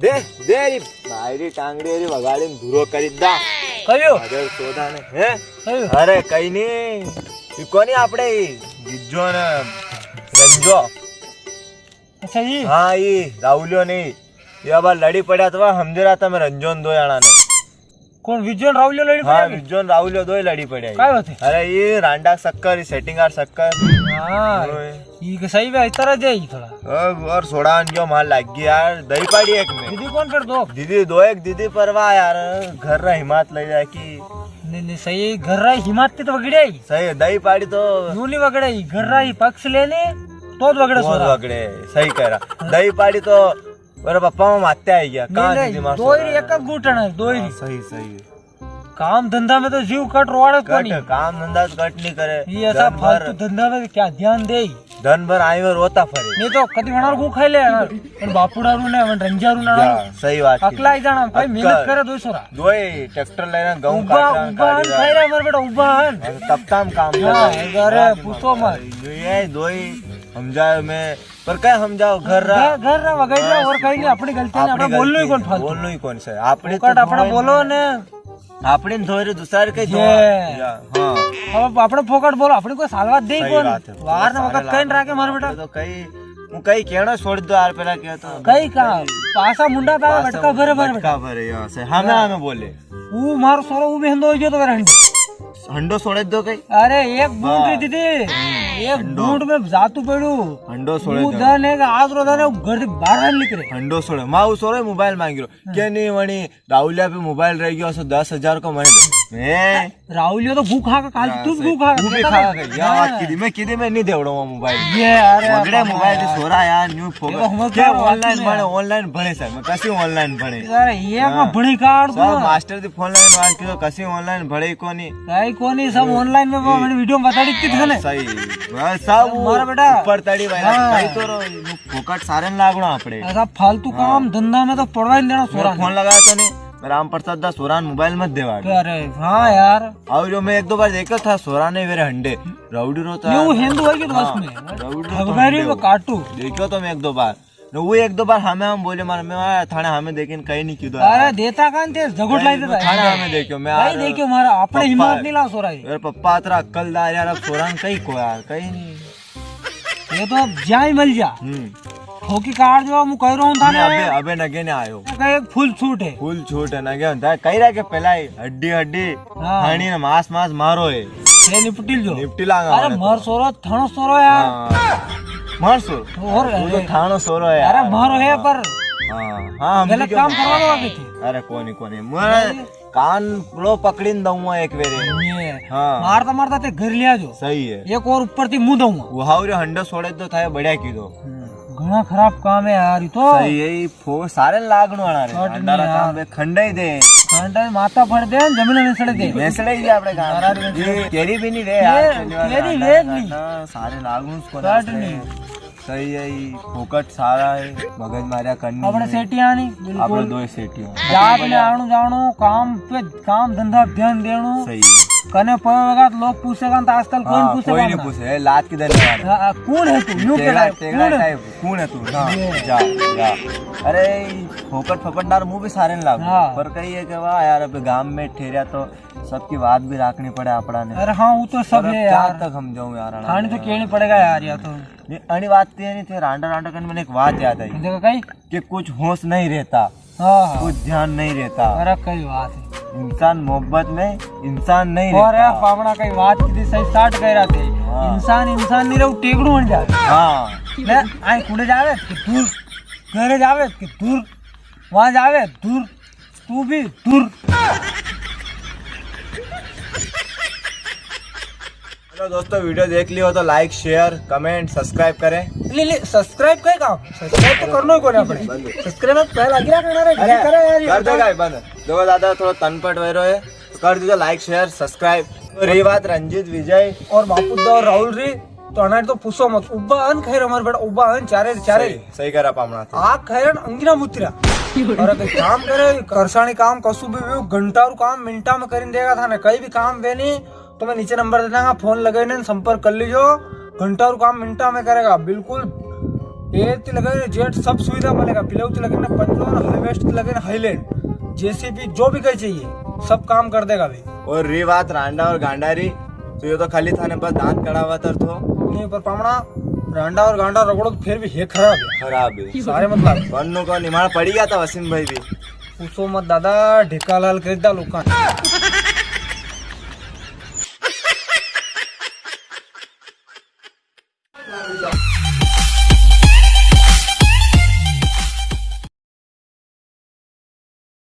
દે દે મારી ટાંગડી એરી વગાડીને ધૂરો કરી દા કયો હાજર સોદાને હે કયો અરે કઈ નહીં ઈ કોની આપણે ગિજ્જો ને રંજો અચ્છા ઈ હા ઈ રાહુલ્યો નહીં એ આબા લડી પડ્યા તો સમજરા તમે રંજોન દોયાણા ને કોણ વિજ્જોન રાવલ્યો લડી હા પડ્યા વિજ્જોન રાહુલ્યો દોય લડી પડ્યા કાઈ વાત અરે ઈ રાંડા શક્કર ઈ સેટિંગ આર શક્કર હા ઈ કે સही वे इतना जाई थोड़ा और सोडान जो माल लागी यार दही पाड़ी एक में दीदी कौन कर दो दीदी दो एक दीदी परवा यार घर रा हिमात ले जाए की नहीं नहीं सही घर रही हिम्मत तो वगड़े सही दही पाड़ी तो यूं नहीं वगड़े घर रही पक्ष लेने तो वगड़े बहुत वगड़े सही कह रहा दही पाड़ी तो मेरे पप्पा में मारते आई गया कहाँ दीदी मार दो ही एक घूटन है दो ही सही सही काम धंधा में तो जीव कट रोड़े को नहीं काम धंधा कट नहीं करे ये ऐसा फालतू धंधा में क्या ध्यान दे धन भर आई में रोता फरे नहीं तो कदी वणार गु खाई ले पण बापुडारू ने पण रंजारू ना सही बात अकला ही जाना भाई मेहनत करे दो सोरा दोई ट्रैक्टर लेना गहूं उबा खाई रे मर बेटा उबा तब तम काम अरे पूछो मत ये दोई समझाओ मैं पर क्या समझाओ घर रा वगैरह और कहीं नहीं अपनी गलती ने अपना बोलनो ही कौन फालतू बोलनो ही कौन से आपने अपना बोलो ने આપણે ધોરે દુસાર કે જો હા હવે આપણે ફોકટ બોલો આપણે કોઈ સાલવાત દે કોણ વાર ને વખત કઈ રાખે માર બેટા તો કઈ હું કઈ કેણો છોડી દો યાર પેલા કે તો કઈ કા પાસા મુંડા પા બટકા ભરે ભરે બટકા ભરે યસ હમે બોલે હું મારો સોરો હું બેંદો ગયો તો હંડો હંડો છોડી દો કઈ અરે એક બૂટ દીધી એક બૂટ में जातू પડ્યું હંડો છોડી દો દન એક આદરો દન ઘર થી બહાર નીકળે હંડો છોડે માઉ સોરે મોબાઈલ માંગ્યો કે ની વણી રાहुलिया पे मोबाइल रह गयो सो 10,000 को मने दे राहुलिया तो भूखा का काल तू भूखा खा या बात की मैं नहीं देवड़ो मोबाइल ये अरे वगड़े मोबाइल से सोरा यार न्यू फोकस के ऑनलाइन भणे सर मैं कसी ऑनलाइन भणे अरे ये में भणी काढ दो मास्टर दी फोन लाइन वाल की कसी ऑनलाइन भणे कोनी काई कोनी सब ऑनलाइन में मैंने वीडियो बताड़ी थी थाने सही बस सब मारा बेटा ऊपर तड़ी भाई कई तो फोकट सारे लागणो आपड़े ऐसा फालतू काम धंधा में तो पड़वा ही लेना सोरा फोन लगाया तो नहीं राम प्रसाद दा सोरान मोबाइल मत देवा अरे हाँ यार और जो मैं एक दो बार देखा था सोरा ने मेरे हंडे राउडी रोता ये हिंदू है कि तो बस में भगवारी में काटू देखो तो मैं एक दो बार वो एक दो बार हमें हम बोले मार मैं थाने हमें देखे कहीं नहीं क्यों अरे देता कान थे झगड़ लाई देता थाने हमें देखो मैं भाई देखो मारा अपने हिम्मत नहीं ला सोरा मेरे पप्पा तेरा अक्लदार यार अब सोरान कहीं को यार कहीं नहीं ये तो अब जा ही मिल जा ठोकी काट जो मैं कह रहा हूं थाने अबे नगे ने आयो एक फुल छूट है फुल छूट है नगे होता कही रहा के पहला हड्डी हड्डी हाणी ने मांस मांस मारो है ये निपटिल जो निपटी लागा अरे मर सोरो थानो सोरो यार मर सो और तो थानो सोरो है अरे मारो है पर हां हम गलत काम करवा दो आगे थे अरे कोनी कोनी मैं कान लो पकड़ीन दूंगा एक वेरे हां मारता मारता ते घर लिया जो सही है एक और ऊपर थी मुंह दूंगा वो हावरे हंडो छोड़े तो थाय बढ़िया कीधो घणा खराब काम है यार तो सही है फो सारे लागण वाला रे अंडारा काम में खंडाई दे खंडाई माथा फड़ दे जमीन ने सड़े दे नेसड़े ही आपड़े गाम ये केरी भी नहीं रे यार केरी वेग नहीं सारे लागण को काट नहीं सही है फोकट सारा है मगज मारिया करनी अपने सेटिया नहीं આપણે बिल्कुल દોય સેટિયો जात में आणू जाणो काम पे काम धंधा ध्यान देणो सही है कने पवेगा तो लोग पूछेगा तो आजकल कौन पूछेगा कोई नहीं पूछे लात की देने वाला कौन है तू यू के कौन है तू जा जा अरे फोकट फपटनार मुंह भी सारे लागू पर कही है कि वाह यार अब गांव में ठहरिया तो सबकी बात भी रखनी पड़े आपड़ा ने अरे हाँ वो तो सब है यार तक हम जाऊं यार खाने तो केनी पड़ेगा यार या तो अणी बात नहीं थे रांडा रांडा करने मैंने एक बात याद आई देखो कहीं कि कुछ होश नहीं रहता कुछ ध्यान नहीं रहता अरे कई बात है इंसान मोहब्बत में इंसान नहीं और रहता पावड़ा कई बात की सही स्टार्ट कर रहा थे इंसान इंसान नहीं रहू टेकड़ू बन जाए हां ले आई कुड़े जावे कि दूर घरे जावे कि दूर वहां जावे दूर तू भी दूर हेलो दोस्तों वीडियो देख लियो तो लाइक शेयर कमेंट सब्सक्राइब करें ले सब्सक्राइब काय काम सब्सक्राइब तो करनो ही कोने आपने सब्सक्राइब पहले लगी रहा करना रे करे यार कर देगा बंद देखो दादा थोड़ा तनपट वैरो है तो कर दीजिए लाइक शेयर सब्सक्राइब तो रही बात रंजीत विजय और बापूदा और राहुल री तो अनाट तो पूछो मत उब्बा अन खैर हमारे बेटा उब्बा अन चारे चारे सही करा पामना आग खैरन अंगिना मुत्रा और अगर काम करे करसानी काम कसु भी घंटा काम मिनटा में करीन देगा था ना कहीं भी काम बेनी तो मैं नीचे नंबर दे दूंगा फोन लगाने संपर्क कर लीजिए घंटा काम मिनटा में करेगा बिल्कुल ए ती लगे जेट सब सुविधा मिलेगा, पिलव ती लगे ना पंचलोन, हाईवेस्ट ती लगे ना हाईलैंड, जेसीबी जो भी कहीं चाहिए सब काम कर देगा अभी। और रही बात रांडा और गांडारी, तो ये तो खाली थाने पर दांत कड़ा हुआ तर तो नहीं पर पामड़ा रांडा और गांडा रगड़ो तो फिर भी ये खराब है, खराब है सारे मतलब वन्नों को निमाड़ पड़ी गया था वसीम भाई भी। पूछो मत दादा, ढेका लाल खरीदा लोग